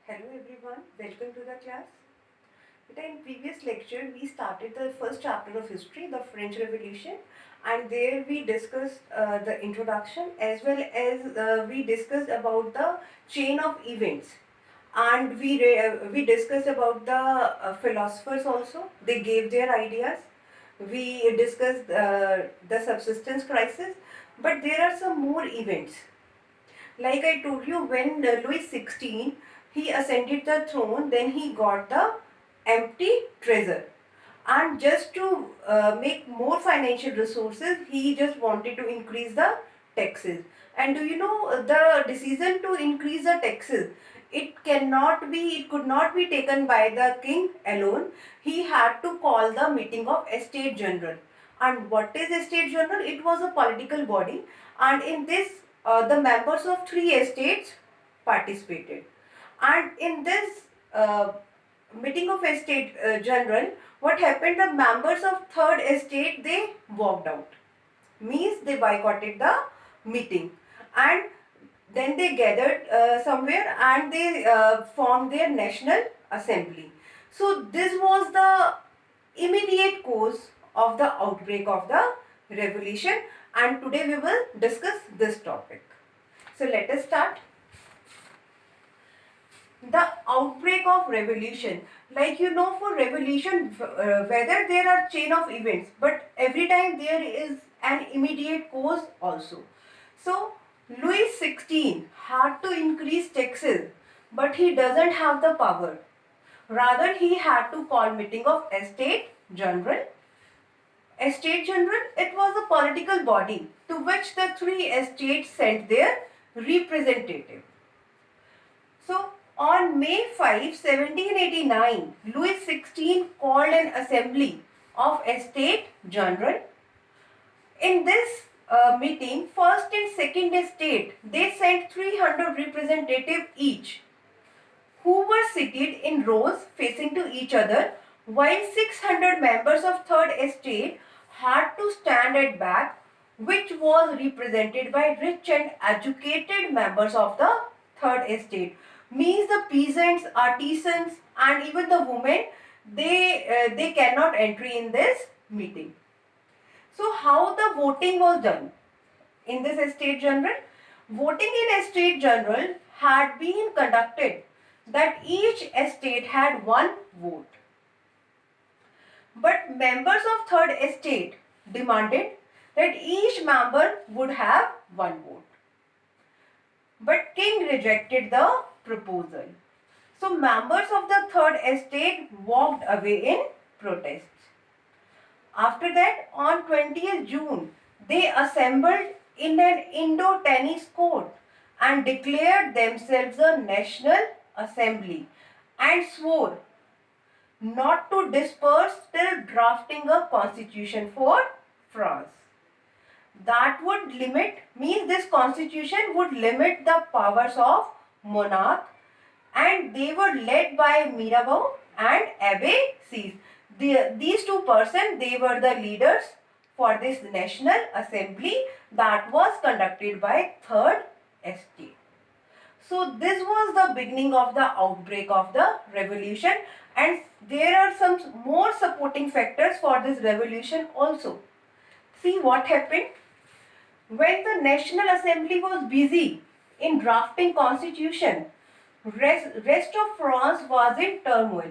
Hello everyone, welcome to the class. In previous lecture, we started the first chapter of history, the French Revolution, and there we discussed the introduction as well as we discussed about the chain of events, and we discussed about the philosophers also. They gave their ideas. We discussed the subsistence crisis, but there are some more events. Like I told you, when Louis XVI he ascended the throne, then he got the empty treasure, and just to make more financial resources, he just wanted to increase the taxes. And do you know the decision to increase the taxes? It could not be taken by the king alone. He had to call the meeting of Estate General. And what is Estate General? It was a political body, and in this the members of three estates participated. And in this meeting of Estate General, what happened? The members of third estate, they walked out. Means they boycotted the meeting, and then they gathered somewhere and they formed their national assembly. So this was the immediate cause of the outbreak of the revolution, and today we will discuss this topic. So let us start. The outbreak of revolution, like you know, for revolution whether there are chain of events, but every time there is an immediate cause also. So Louis XVI had to increase taxes, but he doesn't have the power. Rather, he had to call meeting of Estate General. Estate General, it was a political body to which the three estates sent their representative. So, on May 5, 1789, Louis XVI called an assembly of Estate General. In this meeting, first and second estate, they sent 300 representatives each, who were seated in rows facing to each other, while 600 members of third estate had to stand at back, which was represented by rich and educated members of the third estate. Means the peasants, artisans, and even the women, they cannot enter in this meeting. So how the voting was done in this estate general? Voting in estate general had been conducted that each estate had one vote. But members of third estate demanded that each member would have one vote. But king rejected the proposal. So members of the third estate walked away in protest. After that, on 20th June, they assembled in an Indo-tennis court and declared themselves a national assembly and swore not to disperse till drafting a constitution for France. That would limit, means this constitution would limit the powers of monarch, and they were led by Mirabeau and Abbe Sieyès. These two persons, they were the leaders for this national assembly that was conducted by third estate. So this was the beginning of the outbreak of the revolution, and there are some more supporting factors for this revolution also. See what happened. When the National Assembly was busy in drafting constitution, rest of France was in turmoil.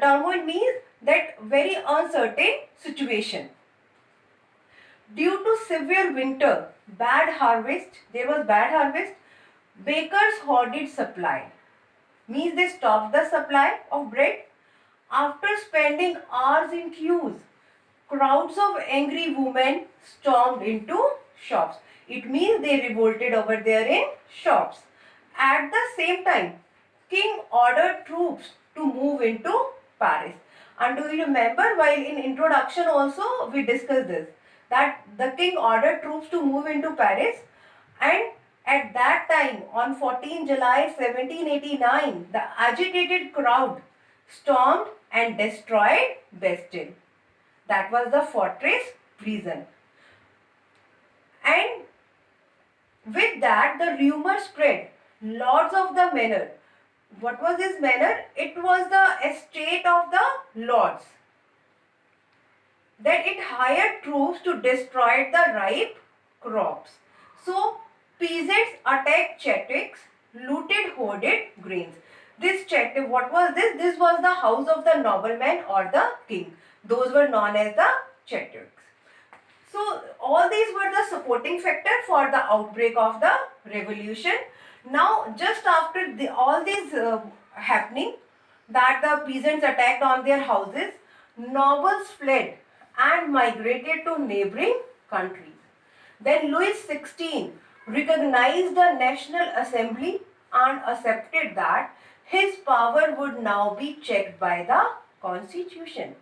Turmoil means that very uncertain situation. Due to severe winter, there was bad harvest, bakers hoarded supply. Means they stopped the supply of bread. After spending hours in queues, crowds of angry women stormed into shops. It means they revolted over there in shops. At the same time, king ordered troops to move into Paris. And do you remember, while in introduction also we discussed this, that the king ordered troops to move into Paris, and at that time on 14 July 1789, the agitated crowd stormed and destroyed Bastille. That was the fortress prison. And with that, the rumor spread. Lords of the manor, What was this manor? It was the estate of the lords. Then it hired troops to destroy the ripe crops. So peasants attacked chetwiks, looted hoarded grains. This chetwik, what was this? This was the house of the nobleman or the king. Those were known as the chetwiks. So all these were the supporting factor for the outbreak of the revolution. Now just after all these happening, that the peasants attacked on their houses, nobles fled and migrated to neighboring countries. Then Louis XVI recognized the National Assembly and accepted that his power would now be checked by the constitution.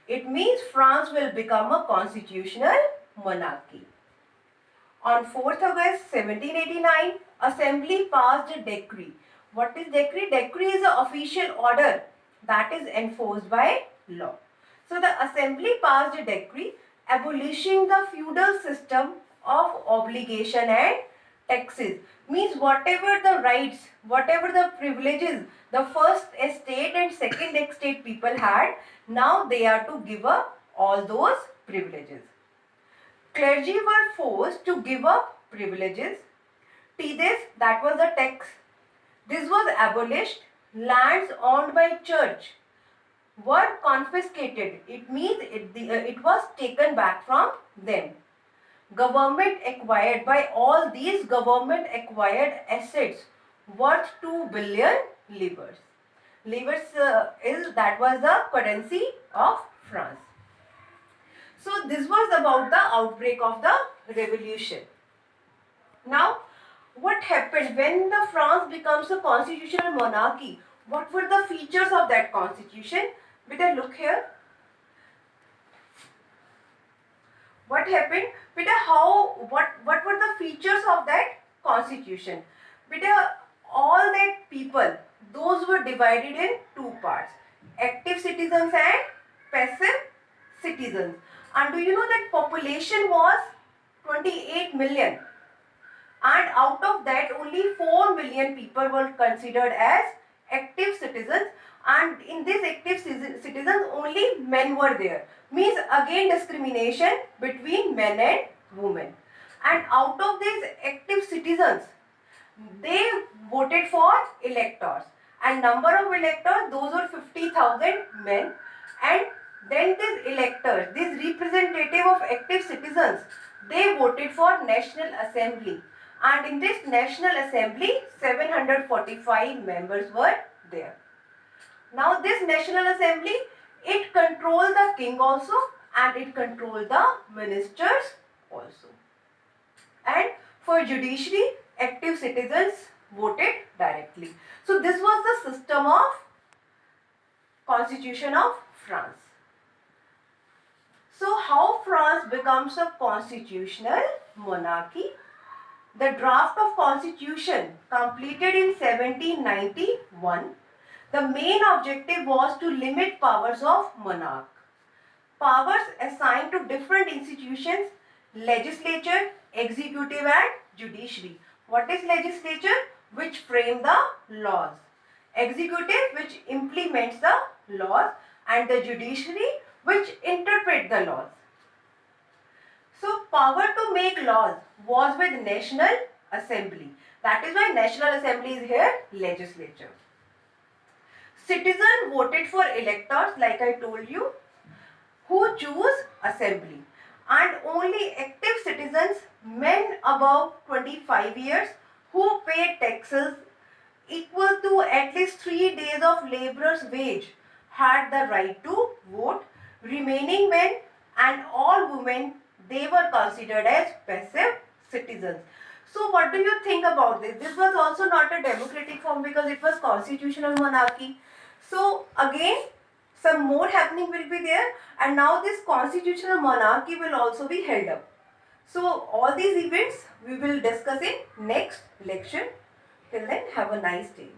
It means France will become a constitutional monarchy. On 4th August 1789, Assembly passed a decree. What is decree? Decree is an official order that is enforced by law. So the Assembly passed a decree abolishing the feudal system of obligation and taxes. Means whatever the rights, whatever the privileges the first estate and second estate people had, now they are to give up all those privileges. Clergy were forced to give up privileges. Tithes, that was a tax. This was abolished. Lands owned by church were confiscated. It means it was taken back from them. Government acquired, by all these government acquired assets worth 2 billion livres. Livres that was the currency of France. So this was about the outbreak of the revolution. Now what happened when the France becomes a constitutional monarchy? What were the features of that constitution? Beta, look here. What happened? Beta, what were the features of that constitution? Beta, all that people, those were divided in two parts. Active citizens and passive citizens. And do you know that population was 28 million? And out of that only 4 million people were considered as active citizens, and in these active citizens only men were there. Means again discrimination between men and women. And out of these active citizens, they voted for electors, and number of electors, those were 50,000 men. And then these electors, these representative of active citizens, they voted for National Assembly, and in this National Assembly 745 members were there. Now this National Assembly, it controlled the king also, and it controlled the ministers also. And for judiciary, active citizens voted directly. So this was the system of Constitution of France. So how France becomes a constitutional monarchy? The draft of constitution completed in 1791. The main objective was to limit powers of monarch. Powers assigned to different institutions: legislature, executive and judiciary. What is legislature? Which frame the laws. Executive, which implements the laws, and the judiciary, which interpret the laws. So power to make laws was with National Assembly. That is why National Assembly is here, legislature. Citizens voted for electors, like I told you, who choose assembly. And only active citizens, men above 25 years, who pay taxes equal to at least 3 days of laborer's wage, had the right to vote. Remaining men and all women, they were considered as passive citizens. So what do you think about this? This was also not a democratic form because it was constitutional monarchy. So again, some more happening will be there, and now this constitutional monarchy will also be held up. So all these events we will discuss in next lecture. Till then, have a nice day.